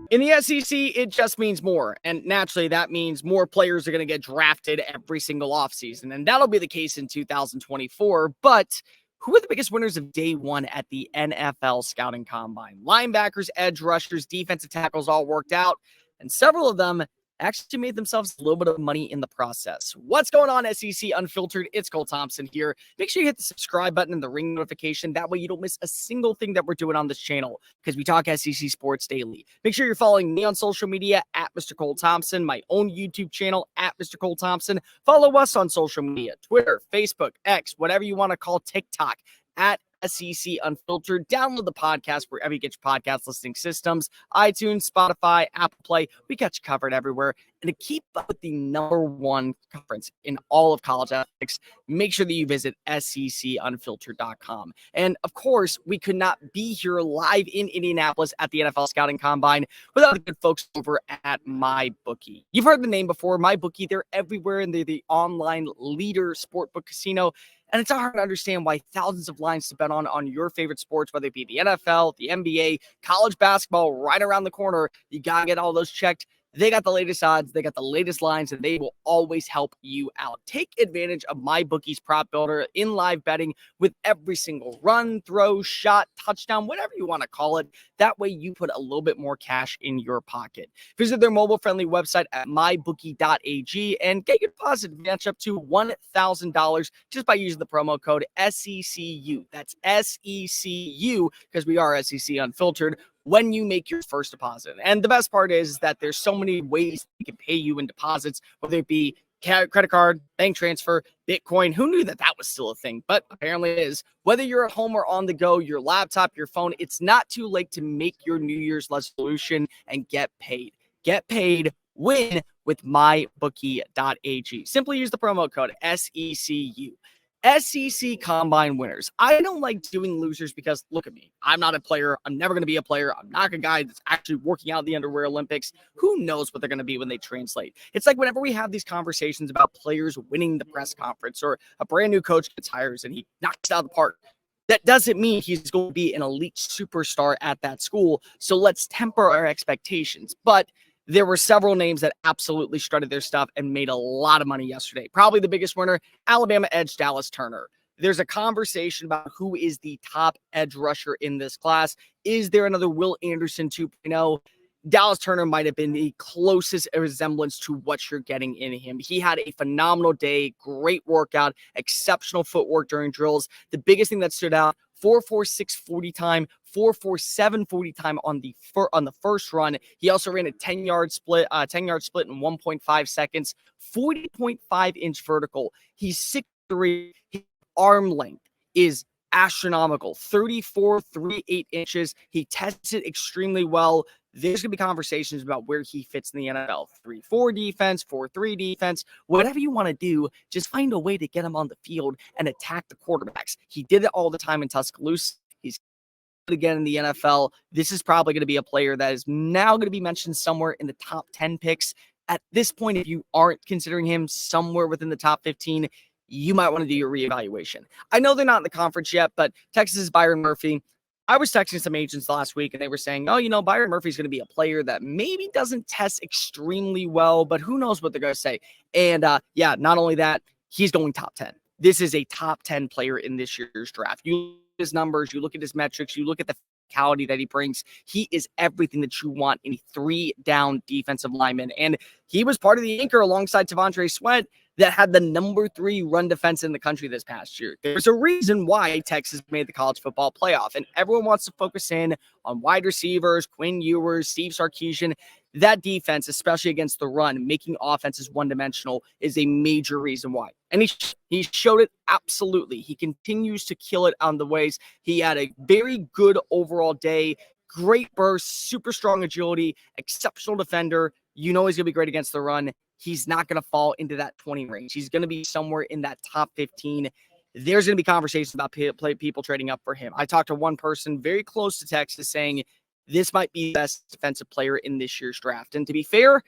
In the SEC, it just means more. And naturally, that means more players are going to get drafted every single offseason. And that'll be the case in 2024. But who are the biggest winners of day one at the NFL Scouting Combine? Linebackers, edge rushers, defensive tackles all worked out. And several of them actually made themselves a little bit of money in the process. What's going on, SEC Unfiltered? It's Cole Thompson here. Make sure you hit the subscribe button and the ring notification. That way you don't miss a single thing that we're doing on this channel because we talk SEC sports daily. Make sure you're following me on social media at Mr. Cole Thompson, my own YouTube channel at Mr. Cole Thompson. Follow us on social media, Twitter, Facebook, X, whatever you want to call TikTok, at SEC Unfiltered. Download the podcast wherever you get your podcast listening systems, iTunes, Spotify, Apple Play. We got you covered everywhere. And to keep up with the #1 conference in all of college athletics, make sure that you visit secunfiltered.com. And of course, we could not be here live in Indianapolis at the NFL Scouting Combine without the good folks over at MyBookie. You've heard the name before, MyBookie. They're everywhere, and they're the online leader sportbook casino. And it's hard to understand why thousands of lines to bet on your favorite sports, whether it be the NFL, the NBA, college basketball, right around the corner. You got to get all those checked. They got the latest odds, they got the latest lines, and they will always help you out. Take advantage of MyBookie's prop builder in live betting with every single run, throw, shot, touchdown, whatever you want to call it. That way you put a little bit more cash in your pocket. Visit their mobile-friendly website at mybookie.ag and get your deposit match up to $1,000 just by using the promo code SECU. That's SECU because we are SEC Unfiltered when you make your first deposit. And the best part is that there's so many ways they can pay you in deposits, whether it be credit card, bank transfer, Bitcoin. Who knew that that was still a thing? But apparently it is. Whether you're at home or on the go, your laptop, your phone, it's not too late to make your New Year's resolution and get paid. Get paid, win with mybookie.ag. Simply use the promo code SECU. SEC Combine winners. I don't like doing losers because look at me. I'm not a player. I'm never going to be a player. I'm not a guy that's actually working out the underwear Olympics. Who knows what they're going to be when they translate? It's like whenever we have these conversations about players winning the press conference or a brand new coach gets hired and he knocks it out of the park. That doesn't mean he's going to be an elite superstar at that school. So let's temper our expectations. But there were several names that absolutely strutted their stuff and made a lot of money yesterday. Probably the biggest winner, Alabama edge Dallas Turner. There's a conversation about who is the top edge rusher in this class. Is there another Will Anderson 2.0? Dallas Turner might have been the closest resemblance to what you're getting in him. He had a phenomenal day, great workout, exceptional footwork during drills. The biggest thing that stood out, 4.46 40 time, 4.47 40 time on the first run. He also ran a 10-yard split in 1.5 seconds, 40.5-inch vertical. He's 6'3". His arm length is astronomical, 34.38 inches. He tested extremely well. There's going to be conversations about where he fits in the NFL. 3-4 defense, 4-3 defense, whatever you want to do, just find a way to get him on the field and attack the quarterbacks. He did it all the time in Tuscaloosa. He's again in the NFL. This is probably going to be a player that is now going to be mentioned somewhere in the top 10 picks. At this point, if you aren't considering him somewhere within the top 15, you might want to do your reevaluation. I know they're not in the conference yet, but Texas's Byron Murphy, I was texting some agents last week, and they were saying, oh, Byron Murphy's going to be a player that maybe doesn't test extremely well, but who knows what they're going to say. And, not only that, he's going top 10. This is a top 10 player in this year's draft. You look at his numbers, you look at his metrics, you look at the physicality that he brings. He is everything that you want in a 3-down defensive lineman. And he was part of the anchor alongside T'Vondre Sweat that had the number 3 run defense in the country this past year. There's a reason why Texas made the college football playoff, and everyone wants to focus in on wide receivers, Quinn Ewers, Steve Sarkisian. That defense, especially against the run, making offenses one-dimensional is a major reason why. And he showed it absolutely. He continues to kill it on the ways. He had a very good overall day, great burst, super strong agility, exceptional defender. You know he's going to be great against the run. He's not going to fall into that 20 range. He's going to be somewhere in that top 15. There's going to be conversations about people trading up for him. I talked to one person very close to Texas saying this might be the best defensive player in this year's draft. And to be fair,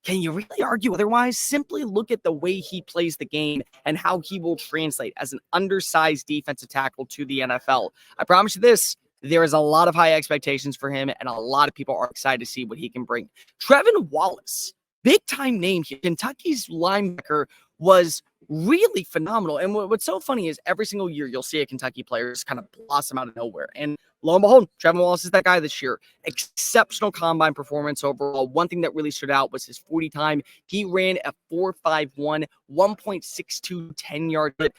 can you really argue otherwise? Simply look at the way he plays the game and how he will translate as an undersized defensive tackle to the NFL. I promise you this, There is a lot of high expectations for him, and a lot of people are excited to see what he can bring. Trevin Wallace, big time name here. Kentucky's linebacker was really phenomenal. And what's so funny is every single year you'll see a Kentucky player just kind of blossom out of nowhere. And lo and behold, Trevin Wallace is that guy this year. Exceptional combine performance overall. One thing that really stood out was his 40 time. He ran a 4.51, 1.62 10-yard clip.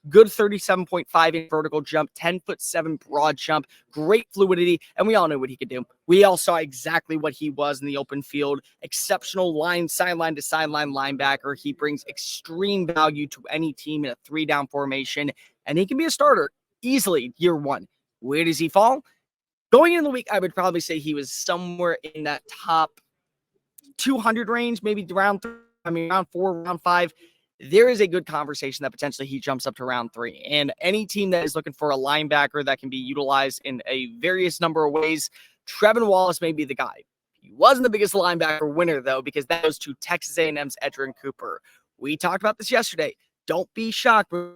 Good 37.5 in vertical jump, 10'7" broad jump, great fluidity, and we all know what he could do. We all saw exactly what he was in the open field. Exceptional sideline to sideline linebacker. He brings extreme value to any team in a 3-down formation, and he can be a starter easily year one. Where does he fall? Going into the week, I would probably say he was somewhere in that top 200 range, maybe round 4, round 5. There is a good conversation that potentially he jumps up to round 3. And any team that is looking for a linebacker that can be utilized in a various number of ways, Trevin Wallace may be the guy. He wasn't the biggest linebacker winner, though, because that goes to Texas A&M's Edgerrin Cooper. We talked about this yesterday. Don't be shocked for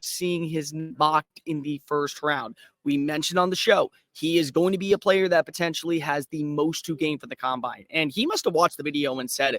seeing his mocked in the first round. We mentioned on the show, he is going to be a player that potentially has the most to gain for the combine. And he must have watched the video and said,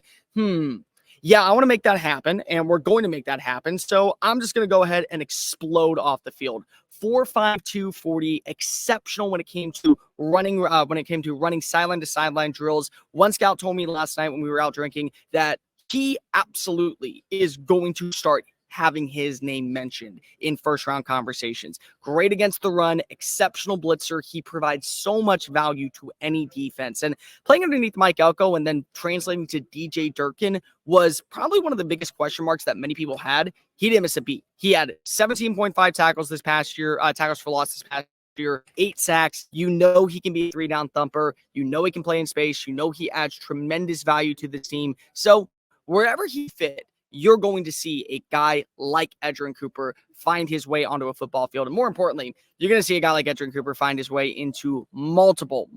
yeah, I want to make that happen, and we're going to make that happen. So I'm just going to go ahead and explode off the field. 4.52 40, exceptional when it came to running. Running sideline to sideline drills. One scout told me last night when we were out drinking that he absolutely is going to start having his name mentioned in first round conversations. Great against the run, exceptional blitzer. He provides so much value to any defense. And playing underneath Mike Elko and then translating to DJ Durkin was probably one of the biggest question marks that many people had. He didn't miss a beat. He had 17.5 tackles this past year, tackles for loss this past year, 8 sacks. You know he can be a 3-down thumper. You know he can play in space. You know he adds tremendous value to the team. So wherever he fit, you're going to see a guy like Edgerrin Cooper find his way onto a football field. And more importantly, you're going to see a guy like Edgerrin Cooper find his way into multiple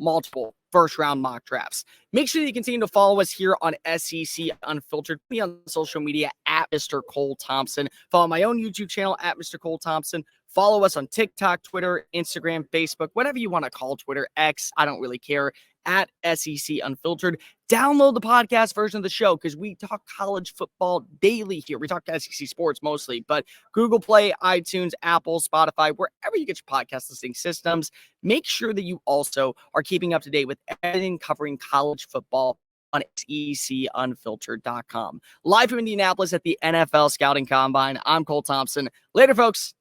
first-round mock drafts. Make sure that you continue to follow us here on SEC Unfiltered. Me on social media at Mr. Cole Thompson. Follow my own YouTube channel at Mr. Cole Thompson. Follow us on TikTok, Twitter, Instagram, Facebook, whatever you want to call Twitter, X, I don't really care, at SEC Unfiltered. Download the podcast version of the show because we talk college football daily here. We talk SEC sports mostly, but Google Play, iTunes, Apple, Spotify, wherever you get your podcast listening systems, make sure that you also are keeping up to date with everything covering college football on SECUnfiltered.com. Live from Indianapolis at the NFL Scouting Combine, I'm Cole Thompson. Later, folks.